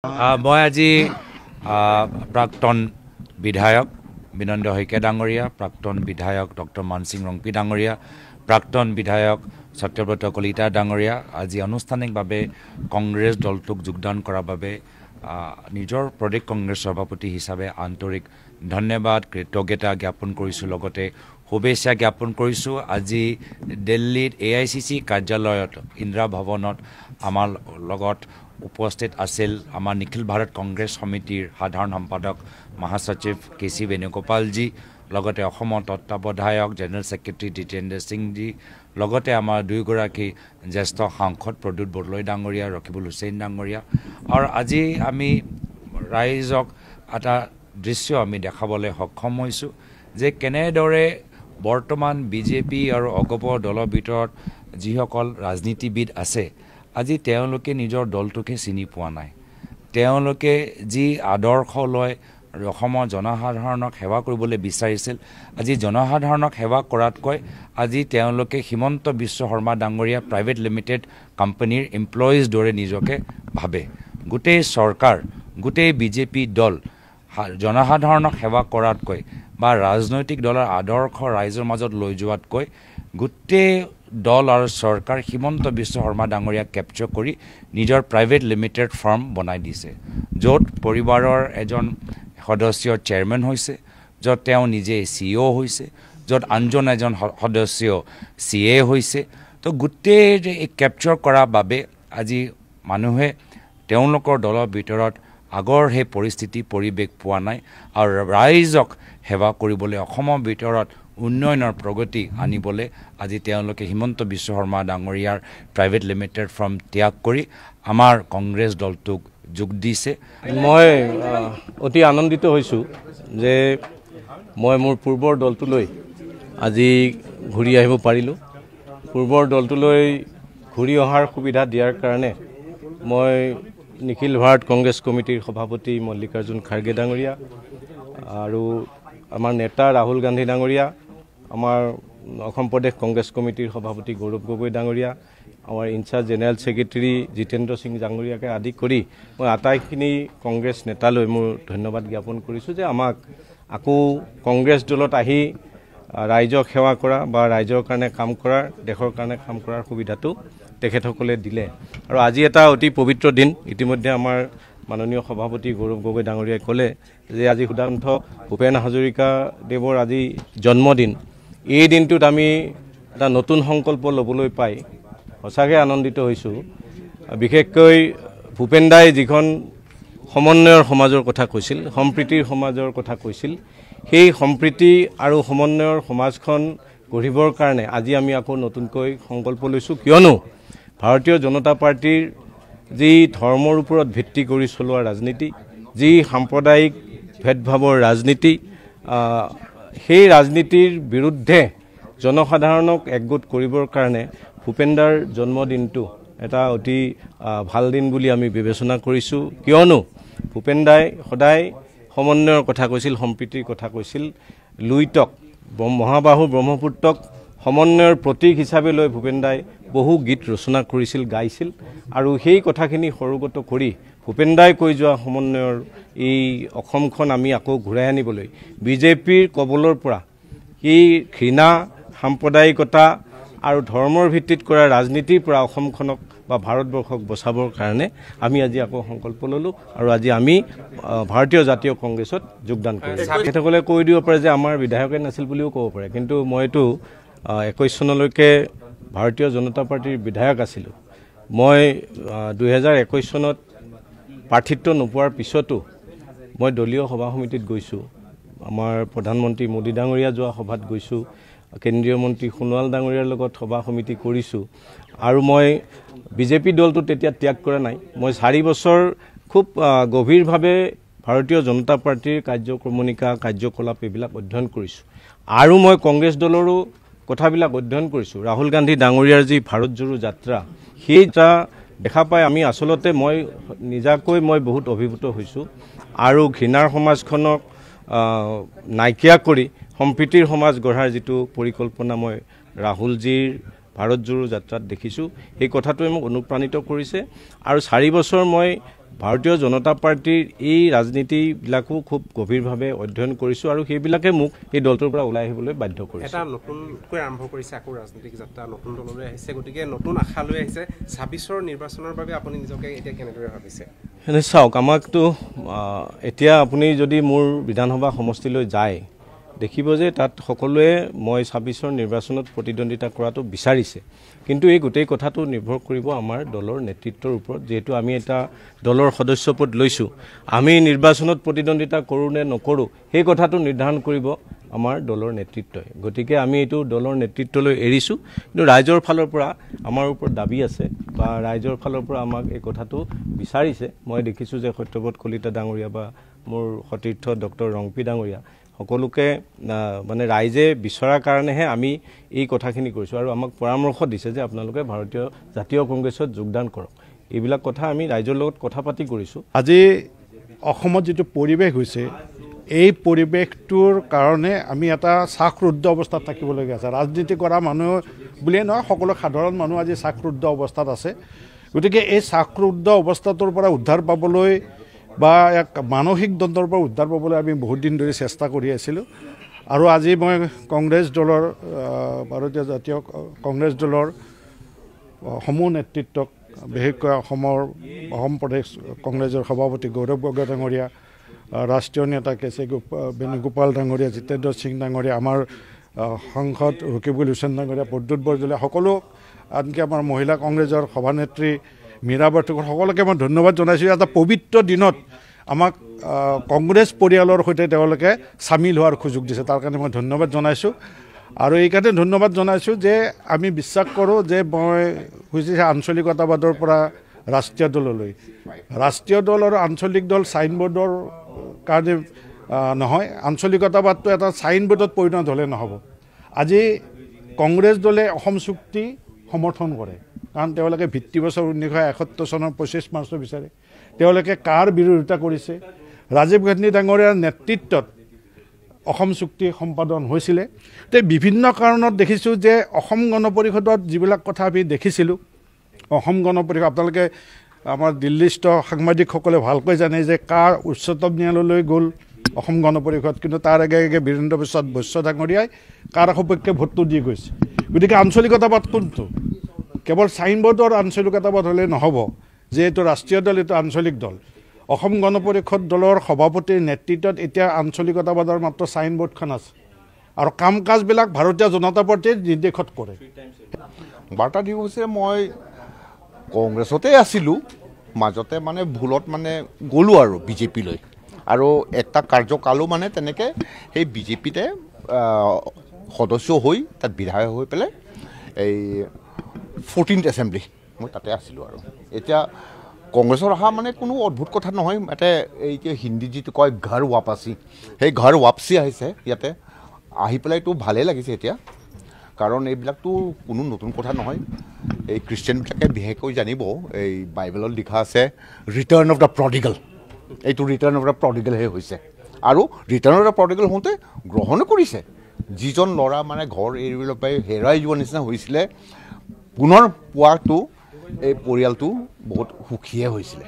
মই আজি প্ৰাক্তন বিধায়ক বিনন্দ শইকীয়া ডাঙৰীয়া, প্ৰাক্তন বিধায়ক ডক্টৰ মানসিং ৰংপি ডাঙৰীয়া, প্ৰাক্তন বিধায়ক সত্যব্ৰত কলিতা ডাঙৰীয়া আজি আনুষ্ঠানিকভাৱে কংগ্ৰেছ দলটোক যোগদান কৰাৰ বাবে নিজৰ প্ৰদেশ কংগ্ৰেছ সভাপতি হিচাপে আন্তৰিক ধন্যবাদ কৃতজ্ঞতা জ্ঞাপন কৰিছোঁ, লগতে শুভেচ্ছা জ্ঞাপন কৰিছোঁ। আজি দিল্লীত AICC কাৰ্যালয়ত ইন্দিৰা ভৱনত আমাৰ লগত উপস্থিত আছিল আমাৰ নিখিল ভাৰত কংগ্ৰেছ সমিতিৰ সাধাৰণ সম্পাদক মহাসচিব KC বেণুগোপালজী, লগতে অসমৰ তত্ত্বাৱধায়ক জেনেৰেল ছেক্ৰেটাৰী জিতেন্দ্ৰ সিংজী, লগতে আমাৰ দুয়োগৰাকী জ্যেষ্ঠ সাংসদ প্ৰদ্যুৎ বৰদলৈ ডাঙৰীয়া, ৰকিবুল হুছেইন ডাঙৰীয়া। আৰু আজি আমি ৰাইজক এটা দৃশ্য আমি দেখাবলৈ সক্ষম হৈছোঁ যে কেনেদৰে বৰ্তমান বিজেপি আৰু অগপ দলৰ ভিতৰত যিসকল ৰাজনীতিবিদ আছে, আজি তেওঁলোকে নিজৰ দলটোকে চিনি পোৱা নাই। তেওঁলোকে যি আদৰ্শ লৈ অসমৰ জনসাধাৰণক সেৱা কৰিবলৈ বিচাৰিছিল, আজি জনসাধাৰণক সেৱা কৰাতকৈ আজি তেওঁলোকে হিমন্ত বিশ্ব শৰ্মা ডাঙৰীয়া প্ৰাইভেট লিমিটেড কোম্পানীৰ এমপ্লয়িজ দৰে নিজকে ভাবে। গোটেই চৰকাৰ, গোটেই বিজেপি দল জনসাধাৰণক সেৱা কৰাতকৈ বা ৰাজনৈতিক দলৰ আদৰ্শ ৰাইজৰ মাজত লৈ যোৱাতকৈ গোটেই দল আৰু চৰকাৰ হিমন্ত বিশ্ব শৰ্মা ডাঙৰীয়াক কেপচাৰ কৰি নিজৰ প্ৰাইভেট লিমিটেড ফাৰ্ম বনাই দিছে, য'ত পৰিবাৰৰ এজন সদস্য চেয়াৰমেন হৈছে, য'ত তেওঁ নিজে CEO হৈছে, য'ত আনজন এজন সদস্য CA হৈছে। তো গোটেই এই কেপচাৰ কৰাৰ বাবে আজি মানুহে তেওঁলোকৰ দলৰ ভিতৰত আগৰ সেই পৰিস্থিতি পৰিৱেশ পোৱা নাই আৰু ৰাইজক সেৱা কৰিবলৈ অসমৰ ভিতৰত উন্নয়নৰ প্ৰগতি আনিবলৈ আজি তেওঁলোকে হিমন্ত বিশ্ব শৰ্মা ডাঙৰীয়াৰ প্ৰাইভেট লিমিটেড ফাৰ্ম ত্যাগ কৰি আমাৰ কংগ্ৰেছ দলটোক যোগ দিছে। মই অতি আনন্দিত হৈছোঁ যে মই মোৰ পূৰ্বৰ দলটোলৈ আজি ঘূৰি আহিব পাৰিলোঁ। পূৰ্বৰ দলটোলৈ ঘূৰি অহাৰ সুবিধা দিয়াৰ কাৰণে মই নিখিল ভাৰত কংগ্ৰেছ কমিটিৰ সভাপতি মল্লিকাৰ্জুন খাৰ্গে ডাঙৰীয়া আৰু আমাৰ নেতা ৰাহুল গান্ধী ডাঙৰীয়া, আমাৰ অসম প্ৰদেশ কংগ্ৰেছ কমিটিৰ সভাপতি গৌৰৱ গগৈ ডাঙৰীয়া, আমাৰ incharge general secretary Jitendra Singh ডাঙৰীয়াকে আদি কৰি মই আটাইখিনি কংগ্ৰেছ নেতালৈ মোৰ ধন্যবাদ জ্ঞাপন কৰিছোঁ যে আমাক আকৌ কংগ্ৰেছ দলত আহি ৰাইজক সেৱা কৰা বা ৰাইজৰ কাৰণে কাম কৰাৰ, দেশৰ কাৰণে কাম কৰাৰ সুবিধাটো তেখেতসকলে দিলে। আৰু আজি এটা অতি পবিত্ৰ দিন। ইতিমধ্যে আমাৰ মাননীয় সভাপতি গৌৰৱ গগৈ ডাঙৰীয়াই ক'লে যে আজি সুধান্ত ভূপেন হাজৰিকা দেৱৰ আজি জন্মদিন। এই দিনটোত আমি এটা নতুন সংকল্প ল'বলৈ পাই সঁচাকৈ আনন্দিত হৈছোঁ। বিশেষকৈ ভূপেন দাই যিখন সমন্বয়ৰ সমাজৰ কথা কৈছিল, সম্প্ৰীতিৰ সমাজৰ কথা কৈছিল, সেই সম্প্ৰীতি আৰু সমন্বয়ৰ সমাজখন গঢ়িবৰ কাৰণে আজি আমি আকৌ নতুনকৈ সংকল্প লৈছোঁ। কিয়নো ভাৰতীয় জনতা পাৰ্টীৰ যি ধৰ্মৰ ওপৰত ভিত্তি কৰি চলোৱা ৰাজনীতি, যি সাম্প্ৰদায়িক ভেদভাৱৰ ৰাজনীতি, সেই ৰাজনীতিৰ বিৰুদ্ধে জনসাধাৰণক একগোট কৰিবৰ কাৰণে ভূপেনদাৰ জন্মদিনটো এটা অতি ভাল দিন বুলি আমি বিবেচনা কৰিছোঁ। কিয়নো ভূপেনদাই সদায় সমন্বয়ৰ কথা কৈছিল, সম্প্ৰীতিৰ কথা কৈছিল। লুইতক, মহাবাহু ব্ৰহ্মপুত্ৰক সমন্বয়ৰ প্ৰতীক হিচাপে লৈ ভূপেনদাই বহু গীত ৰচনা কৰিছিল, গাইছিল। আৰু সেই কথাখিনি সৰুগত কৰি ভূপেনদাই কৈ যোৱা সমন্বয়ৰ এই অসমখন আমি আকৌ ঘূৰাই আনিবলৈ বিজেপিৰ কবলৰ পৰা এই ঘৃণা, সাম্প্ৰদায়িকতা আৰু ধৰ্মৰ ভিত্তিত কৰা ৰাজনীতিৰ পৰা অসমখনক বা ভাৰতবৰ্ষক বচাবৰ কাৰণে আমি আজি আকৌ সংকল্প ল'লোঁ আৰু আজি আমি ভাৰতীয় জাতীয় কংগ্ৰেছত যোগদান কৰিছোঁ। তেখেতসকলে কৈ দিব পাৰে যে আমাৰ বিধায়কে নাছিল বুলিও ক'ব পাৰে, কিন্তু মইতো 21 চনলৈকে ভাৰতীয় জনতা পাৰ্টীৰ বিধায়ক আছিলোঁ। মই 2021 চনত প্ৰাৰ্থিত্ব নোপোৱাৰ পিছতো মই দলীয় সভা সমিতিত গৈছোঁ, আমাৰ প্ৰধানমন্ত্ৰী মোদী ডাঙৰীয়া যোৱা সভাত গৈছোঁ, কেন্দ্ৰীয় মন্ত্ৰী সোণোৱাল ডাঙৰীয়াৰ লগত সভা সমিতি কৰিছোঁ। আৰু মই বিজেপি দলটো তেতিয়া ত্যাগ কৰা নাই। মই 4 বছৰ খুব গভীৰভাৱে ভাৰতীয় জনতা পাৰ্টীৰ কাৰ্যক্ৰমণিকা, কাৰ্যকলাপ এইবিলাক অধ্যয়ন কৰিছোঁ। আৰু মই কংগ্ৰেছ দলৰো কথাবিলাক অধ্যয়ন কৰিছোঁ। ৰাহুল গান্ধী ডাঙৰীয়াৰ যি ভাৰত জোৰো যাত্ৰা, সেই যাত্ৰা দেখা পাই আমি আচলতে মই নিজাকৈ বহুত অভিভূত হৈছোঁ। আৰু ঘৃণাৰ সমাজখনক নাইকিয়া কৰি সম্প্ৰীতিৰ সমাজ গঢ়াৰ যিটো পৰিকল্পনা মই ৰাহুলজীৰ ভাৰত জোৰো যাত্ৰাত দেখিছোঁ, সেই কথাটোৱে মোক অনুপ্ৰাণিত কৰিছে। আৰু 4 বছৰ মই ভাৰতীয় জনতা পাৰ্টিৰ এই ৰাজনীতিবিলাকো খুব গভীৰভাৱে অধ্যয়ন কৰিছোঁ আৰু সেইবিলাকে মোক এই দলটোৰ পৰা ওলাই আহিবলৈ বাধ্য কৰিছে। এটা নতুনকৈ আৰম্ভ কৰিছে আকৌ ৰাজনৈতিক যাত্ৰা, নতুন দললৈ আহিছে, গতিকে নতুন আশা লৈ আহিছে। ২৬ৰ নিৰ্বাচনৰ বাবে আপুনি নিজকে এতিয়া কেনেদৰে ভাবিছে? এনে চাওক, আমাকতো এতিয়া আপুনি যদি মোৰ বিধানসভা সমষ্টিলৈ যায় দেখিব যে তাত সকলোৱে মই ২৬ৰ নিৰ্বাচনত প্ৰতিদ্বন্দ্বিতা কৰাটো বিচাৰিছে, কিন্তু এই গোটেই কথাটো নিৰ্ভৰ কৰিব আমাৰ দলৰ নেতৃত্বৰ ওপৰত। যিহেতু আমি এটা দলৰ সদস্যপদ লৈছোঁ, আমি নিৰ্বাচনত প্ৰতিদ্বন্দ্বিতা কৰোঁ নে নকৰোঁ সেই কথাটো নিৰ্ধাৰণ কৰিব আমাৰ দলৰ নেতৃত্বই। গতিকে আমি এইটো দলৰ নেতৃত্বলৈ এৰিছোঁ, কিন্তু ৰাইজৰ ফালৰ পৰা আমাৰ ওপৰত দাবী আছে বা ৰাইজৰ ফালৰ পৰা আমাক এই কথাটো বিচাৰিছে। মই দেখিছোঁ যে সত্যব্ৰত কলিতা ডাঙৰীয়া বা মোৰ সতীৰ্থ ডক্টৰ ৰংপি ডাঙৰীয়া সকলোকে মানে ৰাইজে বিচৰাৰ কাৰণেহে আমি এই কথাখিনি কৰিছোঁ আৰু আমাক পৰামৰ্শ দিছে যে আপোনালোকে ভাৰতীয় জাতীয় কংগ্ৰেছত যোগদান কৰক। এইবিলাক কথা আমি ৰাইজৰ লগত কথা পাতি কৰিছোঁ। আজি অসমত যিটো পৰিৱেশ হৈছে, এই পৰিৱেশটোৰ কাৰণে আমি এটা চাকৰুদ্ধ অৱস্থাত থাকিবলগীয়া আছে। ৰাজনীতি কৰা মানুহ বুলিয়ে নহয়, সকলো সাধাৰণ মানুহ আজি চাকৰুদ্ধ অৱস্থাত আছে। গতিকে এই চাকৰুদ্ধ অৱস্থাটোৰ পৰা উদ্ধাৰ পাবলৈ বা এক মানসিক দ্বন্দ্বৰ পৰা উদ্ধাৰ পাবলৈ আমি বহুত দিন ধৰি চেষ্টা কৰি আছিলোঁ আৰু আজি মই কংগ্ৰেছ দলৰ ভাৰতীয় জাতীয় কংগ্ৰেছ দলৰ সমূহ নেতৃত্বক, বিশেষকৈ অসম প্ৰদেশ কংগ্ৰেছৰ সভাপতি গৌৰৱ গগৈ ডাঙৰীয়া, ৰাষ্ট্ৰীয় নেতা কেচি বেণুগোপাল ডাঙৰীয়া, জিতেন্দ্ৰ সিং ডাঙৰীয়া, আমাৰ সাংসদ ৰকিবুল হুছেইন ডাঙৰীয়া, প্ৰদ্যুৎ বৰদলৈ, সকলো, আনকি আমাৰ মহিলা কংগ্ৰেছৰ সভানেত্ৰী মীৰা বাৰ্টুকৰ, সকলোকে মই ধন্যবাদ জনাইছোঁ। এটা পবিত্ৰ দিনত আমাক কংগ্ৰেছ পৰিয়ালৰ সৈতে তেওঁলোকে চামিল হোৱাৰ সুযোগ দিছে, তাৰ কাৰণে মই ধন্যবাদ জনাইছোঁ। আৰু এইকাৰণে ধন্যবাদ জনাইছোঁ যে আমি বিশ্বাস কৰোঁ যে মই খুজিছে আঞ্চলিকতাবাদৰ পৰা ৰাষ্ট্ৰীয় দললৈ, ৰাষ্ট্ৰীয় দল আৰু আঞ্চলিক দল চাইনবোৰ্ডৰ কাৰণে নহয়, আঞ্চলিকতাবাদটো এটা চাইনবোৰ্ডত পৰিণত হ'লে নহ'ব। আজি কংগ্ৰেছ দলে অসম চুক্তি সমৰ্থন কৰে, কাৰণ তেওঁলোকে ভিত্তিবছৰ 1971 চনৰ 25 মাৰ্চ বিচাৰে। তেওঁলোকে কাৰ বিৰোধিতা কৰিছে? ৰাজীৱ গান্ধী ডাঙৰীয়াৰ নেতৃত্বত অসম চুক্তি সম্পাদন হৈছিলে। তে বিভিন্ন কাৰণত দেখিছোঁ যে অসম গণ পৰিষদত যিবিলাক কথা আমি দেখিছিলোঁ, অসম গণ পৰিষদ, আপোনালোকে আমাৰ দিল্লীস্থ সাংবাদিকসকলে ভালকৈ জানে যে কাৰ উচ্চতম ন্যায়ালয়লৈ গ'ল অসম গণ পৰিষদ, কিন্তু তাৰ আগে আগে বীৰেন্দ্ৰ প্ৰসাদ বৈশ্য ডাঙৰীয়াই কাৰ সপক্ষে ভোটটো দি গৈছে। গতিকে আঞ্চলিকতাবাদ কোনটো? কেৱল চাইনবোৰ্ডৰ আঞ্চলিকতাবাদ হ'লে নহ'ব, যিহেতু ৰাষ্ট্ৰীয় দল, এইটো আঞ্চলিক দল। অসম গণ পৰিষদ দলৰ সভাপতিৰ নেতৃত্বত এতিয়া আঞ্চলিকতাবাদৰ মাত্ৰ চাইনবোৰ্ডখন আছে আৰু কাম কাজবিলাক ভাৰতীয় জনতা পাৰ্টীৰ নিৰ্দেশত কৰে। বাৰ্তা দি হৈছে, মই কংগ্ৰেছতে আছিলোঁ, মাজতে মানে ভুলত মানে গ'লোঁ আৰু বিজেপিলৈ, আৰু এটা কাৰ্যকালো মানে তেনেকৈ সেই বিজেপিতে সদস্য হৈ তাত বিধায়ক হৈ পেলাই এই 14th এছেম্বলি মই তাতে আছিলোঁ। আৰু এতিয়া কংগ্ৰেছৰ অহা মানে কোনো অদ্ভুত কথা নহয়। ইয়াতে এই যে হিন্দীত যিটো কয় ঘৰ ৱাপাচি, সেই ঘৰ ৱাপচি আহিছে ইয়াতে আহি পেলাইতো ভালেই লাগিছে এতিয়া, কাৰণ এইবিলাকতো কোনো নতুন কথা নহয়। এই খ্ৰীষ্টিয়ানবিলাকে বিশেষকৈ জানিব, এই বাইবেলত লিখা আছে ৰিটাৰ্ণ অফ দ্য প্ৰডিগেল, এইটো ৰিটাৰ্ণ অফ দ্য প্ৰডিগেলহে হৈছে। আৰু ৰিটাৰ্ণ অফ দ্য প্ৰডিগেল হওঁতে গ্ৰহণো কৰিছে। যিজন ল'ৰা মানে ঘৰ এৰিবলৈ পাই হেৰাই যোৱা নিচিনা হৈছিলে, পুনৰ পোৱাটো এই পৰিয়ালটো বহুত সুখীয়ে হৈছিলে।